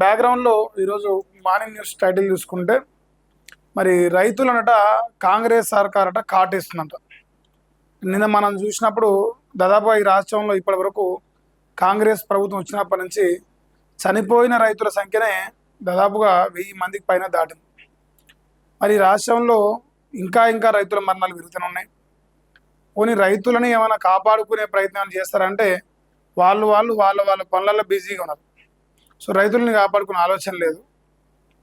బ్యాక్గ్రౌండ్లో ఈరోజు morning news title చూసుకుంటే మరి రైతులనట కాంగ్రెస్ సర్కారట కాటేస్తుందంట. నిన్న మనం చూసినప్పుడు దాదాపు ఈ రాష్ట్రంలో ఇప్పటి వరకు కాంగ్రెస్ ప్రభుత్వం వచ్చినప్పటి నుంచి చనిపోయిన రైతుల సంఖ్యనే దాదాపుగా 1000 మందికి పైన దాటింది. మరి రాష్ట్రంలో ఇంకా రైతుల మరణాలు పెరుగుతూనే ఉన్నాయి. పోనీ రైతులని ఏమైనా కాపాడుకునే ప్రయత్నాలు చేస్తారంటే వాళ్ళ పనులలో బిజీగా ఉన్నారు. సో రైతుల్ని కాపాడుకునే ఆలోచన లేదు.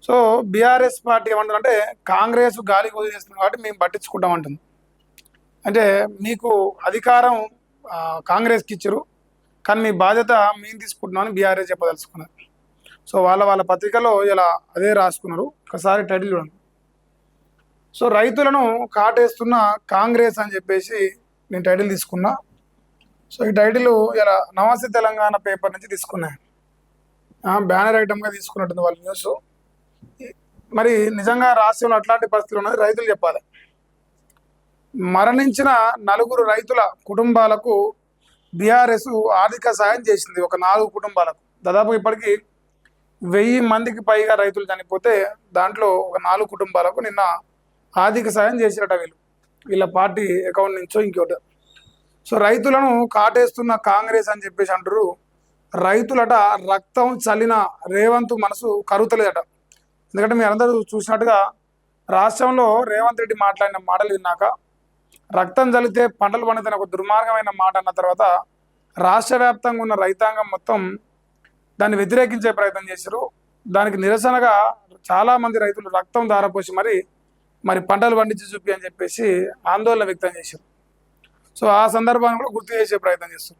సో బీఆర్ఎస్ పార్టీ ఏమంటుందంటే కాంగ్రెస్ గాలికి వదిలేస్తుంది కాబట్టి మేము పట్టించుకుంటామంటుంది. అంటే మీకు అధికారం కాంగ్రెస్కి ఇచ్చారు, కానీ మీ బాధ్యత మేము తీసుకుంటున్నామని బీఆర్ఎస్ చెప్పదలుచుకున్నారు. సో వాళ్ళ పత్రికలో ఇలా అదే రాసుకున్నారు. ఒకసారి టైటిల్ చూడండి. సో రైతులను కాటేస్తున్న కాంగ్రెస్ అని చెప్పేసి నేను టైటిల్ తీసుకున్నా. సో ఈ టైటిల్ ఇలా నమస్తే తెలంగాణ పేపర్ నుంచి తీసుకున్నాను. బ్యానర్ ఐటమ్గా తీసుకున్నట్టుంది వాళ్ళ న్యూస్. మరి నిజంగా రాష్ట్రంలో అట్లాంటి పరిస్థితులు ఉన్నది రైతులు చెప్పాలి. మరణించిన 4 రైతుల కుటుంబాలకు బీఆర్ఎస్ ఆర్థిక సాయం చేసింది. ఒక 4 కుటుంబాలకు దాదాపు ఇప్పటికీ 1000 మందికి పైగా రైతులు చనిపోతే దాంట్లో ఒక 4 కుటుంబాలకు నిన్న ఆర్థిక సాయం చేసిరట వీళ్ళ పార్టీ అకౌంట్ నుంచో ఇంకోటి. సో రైతులను కాటేస్తున్న కాంగ్రెస్ అని చెప్పేసి అంటారు. రైతులట రక్తం చల్లిన రేవంత్ మనసు కరుగుతలేదట. ఎందుకంటే మీరు అందరూ చూసినట్టుగా రాష్ట్రంలో రేవంత్ రెడ్డి మాట్లాడిన మాటలు విన్నాక రక్తం చల్లితే పంటలు పండుతున్న ఒక దుర్మార్గమైన మాట అన్న తర్వాత రాష్ట్ర వ్యాప్తంగా ఉన్న రైతాంగం మొత్తం దాన్ని వ్యతిరేకించే ప్రయత్నం చేశారు. దానికి నిరసనగా చాలామంది రైతులు రక్తం ధారపోసి మరి పంటలు పండించి చూపి అని చెప్పేసి ఆందోళన వ్యక్తం చేశారు. సో ఆ సందర్భాన్ని కూడా గుర్తు చేసే ప్రయత్నం చేస్తారు.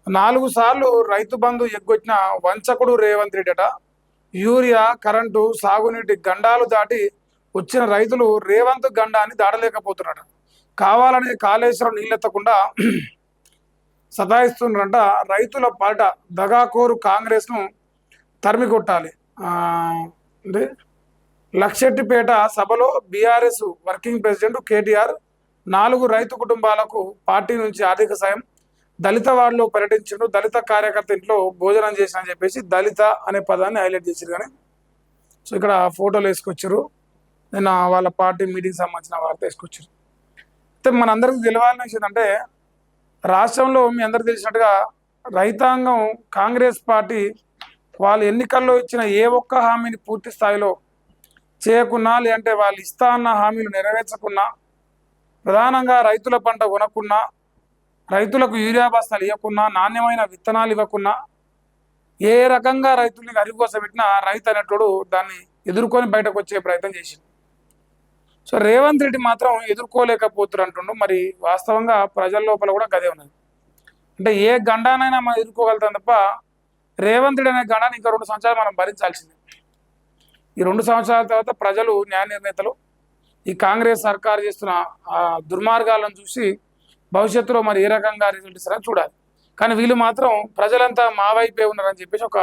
4 సార్లు రైతు బంధు ఎగ్గొచ్చిన వంచకుడు రేవంత్ రెడ్డి అట. యూరియా, కరెంటు, సాగునీటి గండాలు దాటి వచ్చిన రైతులు రేవంత్ గండాన్ని దాటలేకపోతున్నారట. కావాలనే కాళేశ్వరం నీళ్ళెత్తకుండా సతాయిస్తున్నారంట. రైతుల పాట దగాకోరు కాంగ్రెస్ను తరిమి కొట్టాలి. అంటే లక్షెట్టిపేట సభలో బీఆర్ఎస్ వర్కింగ్ ప్రెసిడెంట్ కేటీఆర్ 4 రైతు కుటుంబాలకు పార్టీ నుంచి ఆర్థిక సాయం. దళిత వార్డులో పర్యటించడం, దళిత కార్యకర్త ఇంట్లో భోజనం చేసిన అని చెప్పేసి దళిత అనే పదాన్ని హైలైట్ చేశారు. కానీ సో ఇక్కడ ఫోటోలు వేసుకొచ్చారు. నిన్న వాళ్ళ పార్టీ మీటింగ్ సంబంధించిన వార్త వేసుకొచ్చారు. అయితే మనందరికీ తెలియాలని విషయం అంటే రాష్ట్రంలో మీ అందరికీ తెలిసినట్టుగా రైతాంగం కాంగ్రెస్ పార్టీ వాళ్ళు ఎన్నికల్లో ఇచ్చిన ఏ ఒక్క హామీని పూర్తి స్థాయిలో చేయకున్నా, లేదంటే వాళ్ళు ఇస్తా అన్న హామీలు నెరవేర్చకున్నా, ప్రధానంగా రైతుల పంట కొనకున్నా, రైతులకు యూరియా బస్తాలు ఇవ్వకున్నా, నాణ్యమైన విత్తనాలు ఇవ్వకున్నా, ఏ రకంగా రైతుల్ని అరిగోసబెట్టినా రైతు అనేటోడు దాన్ని ఎదుర్కొని బయటకు వచ్చే ప్రయత్నం చేసింది. సో రేవంత్ రెడ్డి మాత్రం ఎదుర్కోలేకపోతున్నారు అంటుండు. మరి వాస్తవంగా ప్రజల లోపల కూడా గదే ఉన్నది. అంటే ఏ గండానైనా మనం ఎదుర్కోగలుగుతాం తప్ప రేవంత్ రెడ్డి అనే గండాన్ని ఇంకా 2 సంవత్సరాలు మనం భరించాల్సిందే. ఈ 2 సంవత్సరాల తర్వాత ప్రజలు, న్యాయ నిర్ణేతలు ఈ కాంగ్రెస్ సర్కారు చేస్తున్న దుర్మార్గాలను చూసి భవిష్యత్తులో మరి ఏ రకంగా రిజల్ట్ ఇస్తారని చూడాలి. కానీ వీళ్ళు మాత్రం ప్రజలంతా మా వైపే ఉన్నారని చెప్పేసి ఒక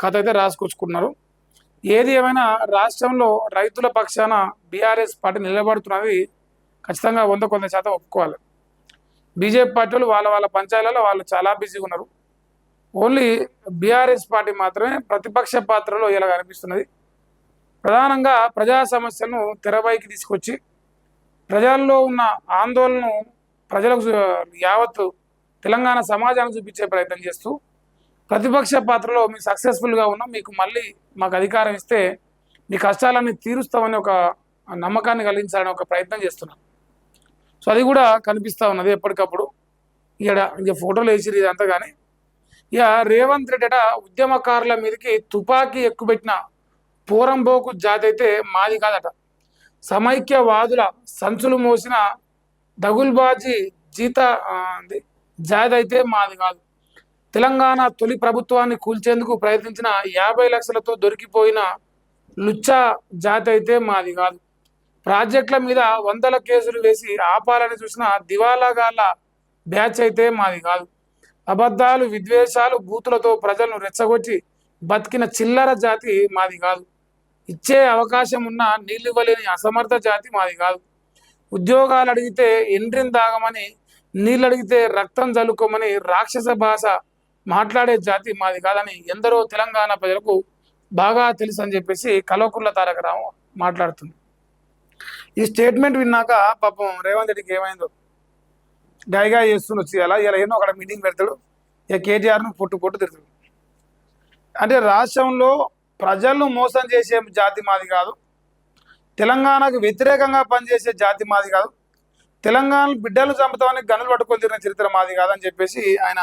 కథ అయితే రాసుకొచ్చుకున్నారు. ఏది ఏమైనా రాష్ట్రంలో రైతుల పక్షాన బీఆర్ఎస్ పార్టీ నిలబడుతున్నది ఖచ్చితంగా 100% ఒప్పుకోవాలి. బీజేపీ పార్టీలు వాళ్ళ పంచాయతీలలో వాళ్ళు చాలా బిజీగా ఉన్నారు. ఓన్లీ బీఆర్ఎస్ పార్టీ మాత్రమే ప్రతిపక్ష పాత్రలో ఇలా కనిపిస్తున్నది. ప్రధానంగా ప్రజా సమస్యలను తెరపైకి తీసుకొచ్చి ప్రజల్లో ఉన్న ఆందోళనను ప్రజలకు యావత్తు తెలంగాణ సమాజానికి చూపించే ప్రయత్నం చేస్తూ ప్రతిపక్ష పాత్రలో మేము సక్సెస్ఫుల్గా ఉన్నాం, మీకు మళ్ళీ మాకు అధికారం ఇస్తే మీ కష్టాలన్నీ తీరుస్తామని ఒక నమ్మకాన్ని కలిగించాలని ఒక ప్రయత్నం చేస్తున్నాం. సో అది కూడా కనిపిస్తూ ఉన్నది ఎప్పటికప్పుడు. ఇక ఫోటోలు వేసిరు ఇదంతా. కానీ ఇక రేవంత్ రెడ్డి అట ఉద్యమకారుల మీదకి తుపాకీ ఎక్కుపెట్టిన పోరంబోకు జాతి అయితే మాది కాదట. సమైక్యవాదుల సంచులు మోసిన దగుల్బాజీ జాతి అయితే మాది కాదు. తెలంగాణ తొలి ప్రభుత్వాన్ని కూల్చేందుకు ప్రయత్నించిన 50 లక్షలతో దొరికిపోయిన లుచ్చా జాతి అయితే మాది కాదు. ప్రాజెక్టుల మీద 100 కేసులు వేసి ఆపాలని చూసిన దివాలాగాళ్ళ బ్యాచ్ అయితే మాది కాదు. అబద్ధాలు, విద్వేషాలు, బూతులతో ప్రజలను రెచ్చగొట్టి బతికిన చిల్లర జాతి మాది కాదు. ఇచ్చే అవకాశం ఉన్న నీళ్ళు ఇవ్వలేని అసమర్థ జాతి మాది కాదు. ఉద్యోగాలు అడిగితే ఎండ్రిని తాగమని, నీళ్ళు అడిగితే రక్తం జల్లుకోమని రాక్షస భాష మాట్లాడే జాతి మాది కాదని ఎందరో తెలంగాణ ప్రజలకు బాగా తెలుసు అని చెప్పేసి కల్వకుంట్ల తారక రావు మాట్లాడుతుంది. ఈ స్టేట్మెంట్ విన్నాక పాపం రేవంత్ రెడ్డికి ఏమైందో గాయగా చేస్తుని వచ్చి ఇలా ఎన్నో అక్కడ మీటింగ్ పెడతాడు, ఇక కేటీఆర్ను పొట్టు తిరుగుతాడు. అంటే రాష్ట్రంలో ప్రజలను మోసం చేసే జాతి మాది కాదు, తెలంగాణకు వ్యతిరేకంగా పనిచేసే జాతి మాది కాదు, తెలంగాణ బిడ్డలు చంపుతామని గనులు పట్టుకొని తిరిగిన చరిత్ర మాది కాదని చెప్పేసి ఆయన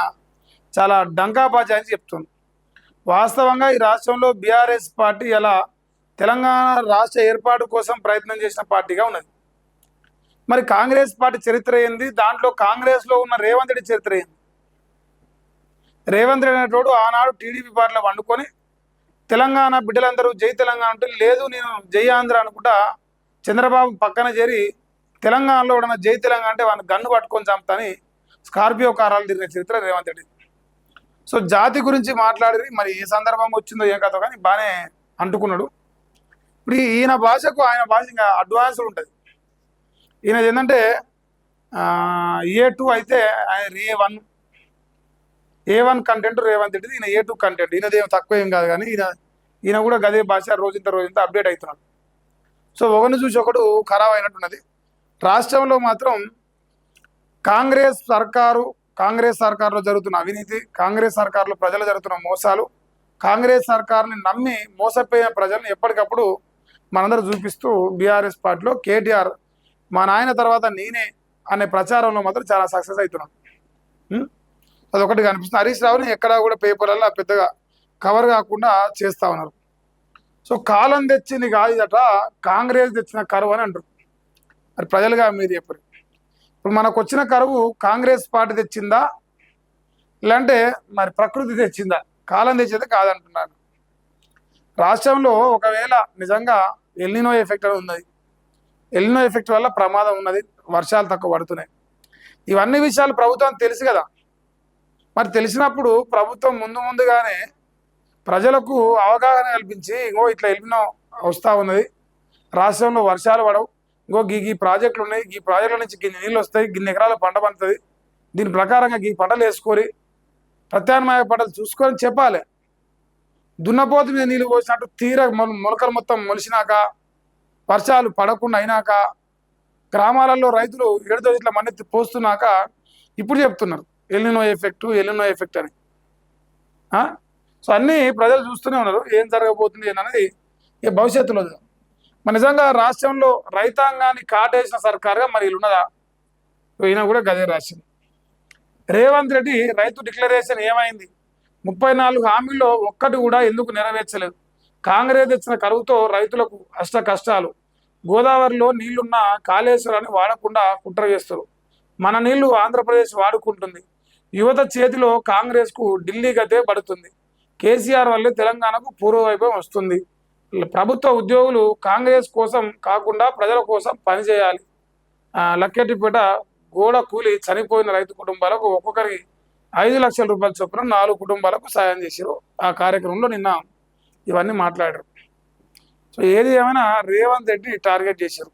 చాలా డంకాబాజీ చెప్తుంది. వాస్తవంగా ఈ రాష్ట్రంలో బీఆర్ఎస్ పార్టీ ఎలా తెలంగాణ రాష్ట్ర ఏర్పాటు కోసం ప్రయత్నం చేసిన పార్టీగా ఉన్నది. మరి కాంగ్రెస్ పార్టీ చరిత్ర ఏంది, దాంట్లో కాంగ్రెస్లో ఉన్న రేవంత్ రెడ్డి చరిత్ర ఏంది? రేవంత్ రెడ్డి అనేటోడు ఆనాడు టీడీపీ పార్టీలో వండుకొని తెలంగాణ బిడ్డలందరూ జై తెలంగాణ అంటే లేదు నేను జై ఆంధ్ర అనుకుంటా చంద్రబాబు పక్కన చేరి తెలంగాణలో ఉన్న జై తెలంగాణ అంటే వాళ్ళని గన్ను పట్టుకొని చంపుతాని స్కార్పియో కారాలు తిరిగిన చరిత్ర రేవంత్ రెడ్డి. సో జాతి గురించి మాట్లాడి మరి ఏ సందర్భం వచ్చిందో ఏం కథ కానీ బాగానే అంటుకున్నాడు. ఇప్పుడు ఈయన భాషకు ఆయన భాష ఇంకా అడ్వాన్స్డ్ ఉంటుంది. ఈయనది ఏంటంటే A2 అయితే ఆయన A1 కంటెంట్ రేవంత్ రెడ్డిది, ఈయన A2 కంటెంట్. ఈయనదేం తక్కువ ఏం కాదు కానీ ఈయన కూడా గదే భాష రోజంత అప్డేట్ అవుతున్నాడు. సో ఒకరిని చూసి ఒకడు ఖరాబ్ అయినట్టున్నది. రాష్ట్రంలో మాత్రం కాంగ్రెస్ సర్కారులో జరుగుతున్న అవినీతి, కాంగ్రెస్ సర్కారులో ప్రజలు జరుగుతున్న మోసాలు, కాంగ్రెస్ సర్కారుని నమ్మి మోసపోయిన ప్రజలను ఎప్పటికప్పుడు మనందరూ చూపిస్తూ బీఆర్ఎస్ పార్టీలో కేటీఆర్ మా నాయన తర్వాత నేనే అనే ప్రచారంలో మాత్రం చాలా సక్సెస్ అవుతున్నాడు. అదొకటి కనిపిస్తుంది. హరీష్ రావుని ఎక్కడా కూడా పేపర్లలో పెద్దగా కవర్ కాకుండా చేస్తూ ఉన్నారు. సో కాలం తెచ్చింది కాదు ఇదట, కాంగ్రెస్ తెచ్చిన కరువు అని అంటారు. మరి ప్రజలుగా మీరు చెప్పారు, ఇప్పుడు మనకు వచ్చిన కరువు కాంగ్రెస్ పార్టీ తెచ్చిందా లేదంటే మరి ప్రకృతి తెచ్చిందా? కాలం తెచ్చేది కాదంటున్నాను. రాష్ట్రంలో ఒకవేళ నిజంగా ఎల్నినో ఎఫెక్ట్ అని ఉన్నది, ఎల్నినో ఎఫెక్ట్ వల్ల ప్రమాదం ఉన్నది, వర్షాలు తక్కువ పడుతున్నాయి, ఇవన్నీ విషయాలు ప్రభుత్వం తెలుసు కదా. మరి తెలిసినప్పుడు ప్రభుత్వం ముందుగానే ప్రజలకు అవగాహన కల్పించి ఇంకో ఇట్లా ఎల్నినో వస్తూ ఉన్నది, రాష్ట్రంలో వర్షాలు పడవు, ఇంకో గీ ప్రాజెక్టులు ఉన్నాయి, ఈ ప్రాజెక్టుల నుంచి గిన్ని నీళ్ళు వస్తాయి, గిన్ని ఎకరాల పంట పండుతుంది, దీని ప్రకారంగా ఈ పంటలు వేసుకొని ప్రత్యామ్నాయ పంటలు చూసుకొని చెప్పాలి. దున్నపోతు మీద నీళ్ళు పోసినట్టు మొలకలు మొత్తం మొలిసినాక వర్షాలు పడకుండా అయినాక గ్రామాలలో రైతులు ఏడుతో ఇట్లా మన్నెత్తి పోస్తున్నాక ఇప్పుడు చెప్తున్నారు ఎల్నినో ఎఫెక్ట్ అని. సో అన్నీ ప్రజలు చూస్తూనే ఉన్నారు ఏం జరగబోతుంది అనేది ఈ భవిష్యత్తులో. మరి నిజంగా రాష్ట్రంలో రైతాంగాన్ని కాటేసిన సర్కారుగా మరి వీళ్ళు ఉన్నదా? ఈయన కూడా గదే రాసింది. రేవంత్ రెడ్డి రైతు డిక్లరేషన్ ఏమైంది? 34 హామీల్లో ఒక్కటి కూడా ఎందుకు నెరవేర్చలేదు? కాంగ్రెస్ తెచ్చిన కరువుతో రైతులకు అష్ట కష్టాలు, గోదావరిలో నీళ్లున్న కాళేశ్వరాన్ని వాడకుండా కుట్ర చేస్తారు, మన నీళ్లు ఆంధ్రప్రదేశ్ వాడుకుంటుంది, యువత చేతిలో కాంగ్రెస్కు ఢిల్లీ గతే పడుతుంది, కేసీఆర్ వల్లే తెలంగాణకు పూర్వవైభవం వస్తుంది, ప్రభుత్వ ఉద్యోగులు కాంగ్రెస్ కోసం కాకుండా ప్రజల కోసం పనిచేయాలి, లక్కెట్టిపేట గోడ కూలి చనిపోయిన రైతు కుటుంబాలకు ఒక్కొక్కరికి 5 లక్షల రూపాయల చొప్పున 4 కుటుంబాలకు సాయం చేశారు. ఆ కార్యక్రమంలో నిన్న ఇవన్నీ మాట్లాడారు. సో ఏది ఏమైనా రేవంత్ రెడ్డిని టార్గెట్ చేశారు,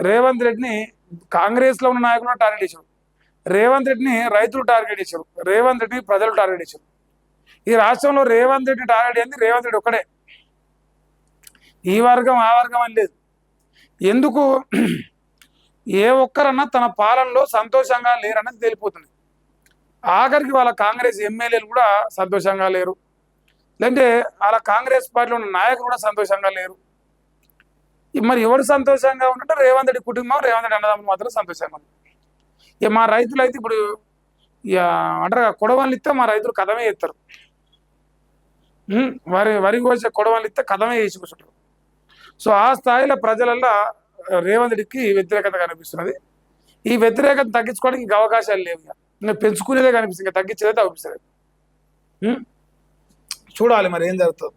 రేవంత్ రెడ్డిని కాంగ్రెస్లో ఉన్న నాయకులు టార్గెట్ చేశారు, రేవంత్ రెడ్డిని రైతులు టార్గెట్ చేశారు, రేవంత్ రెడ్డిని ప్రజలు టార్గెట్ చేశారు. ఈ రాష్ట్రంలో రేవంత్ రెడ్డి టార్గెట్ అయింది రేవంత్ రెడ్డి ఒక్కడే, ఈ వర్గం ఆ వర్గం అని లేదు. ఎందుకు? ఏ ఒక్కరన్నా తన పాలనలో సంతోషంగా లేరన్నది తెలిపోతుంది. ఆఖరికి వాళ్ళ కాంగ్రెస్ ఎమ్మెల్యేలు కూడా సంతోషంగా లేరు, లేదంటే వాళ్ళ కాంగ్రెస్ పార్టీలో ఉన్న నాయకులు కూడా సంతోషంగా లేరు. మరి ఎవరు సంతోషంగా ఉన్నట్టు రేవంత్ రెడ్డి కుటుంబం, రేవంత్ రెడ్డి అన్నదమ్ములు మాత్రం సంతోషంగా ఉంది. ఇక మా రైతులు అయితే ఇప్పుడు ఇక అంటారు కొడవలు ఇస్తే మా రైతులు కథమే చేస్తారు, వరి కోసే కొడవలు ఇస్తే కథమే చేసి కూర్చుంటారు. సో ఆ స్థాయిలో ప్రజలల్లో రేవంత్ రెడ్డికి వ్యతిరేకత కనిపిస్తున్నది. ఈ వ్యతిరేకత తగ్గించుకోవడానికి ఇంకా అవకాశాలు లేవు, ఇంకా పెంచుకునేదే కనిపిస్తుంది, ఇంకా తగ్గించేదే అనిపిస్తుంది. చూడాలి మరి ఏం జరుగుతుంది.